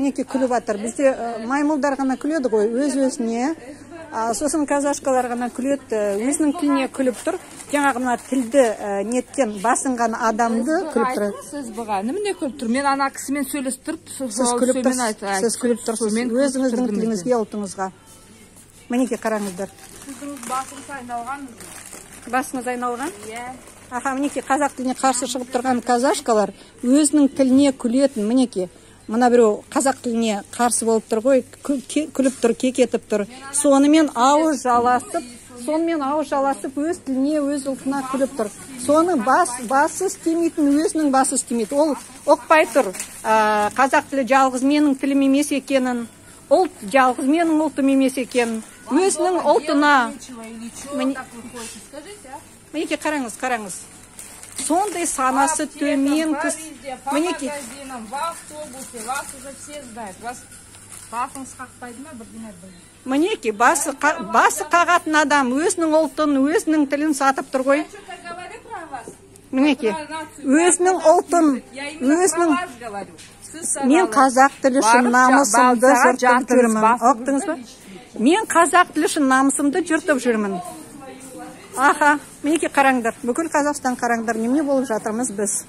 мінекей күліп жатыр. Бізде маймылдар ғана күледі ғой, өз-өзіне. Сосын казашкалар ғана күледі, өзінің тіліне күліп тұр. Жаңағы мына тілді неткен басынған адамды күліп тұр. Сіз бұға немене күліп тұр? Мен ана кісімен сөйлесіп тұрып, сіз күліп тұрсыз. Өзіңіздің тіліңізге, ұлтыңызға. Мінекей қараңыздар. Сіздің басыңыз айналған. Басыңыз айналған? Иә. Аха, мінекей қазақ тіліне қарсы шығып тұрған казашкалар өзінің тіліне күлетін. Мінекей мына біреу қазақ тіліне қарсы болып тұр ғой, күліп тұр, кекетіп тұр. Сонымен ауыз жаласып, өз тіліне, өз ұлтына күліп тұр. Соның басы істемейтін, өзінің басы істемейді. Ол оқпай тұр. Қазақ тілі жалғыз менің тілім емес екенін, ұлт жалғыз менің ұлтым емес екенін, өзінің ұлтына. Мінекей қараңыз. Сондай санасы төмен кіз. Мінекей. Мінекей басы қағатын адам өзінің ұлтын, өзінің тілін сатып тұр ғой. Мінекей. Өзінің ұлтын, мен қазақ тілі үшін намысымды жыртып жүрмін. Оқтыңыз ба? Мен қазақ тілі үшін намысымды жыртып жүрмін. Аха, мінекей қараңдар. Бүкіл Қазақстан қараңдар, неме болып жатырмыз біз.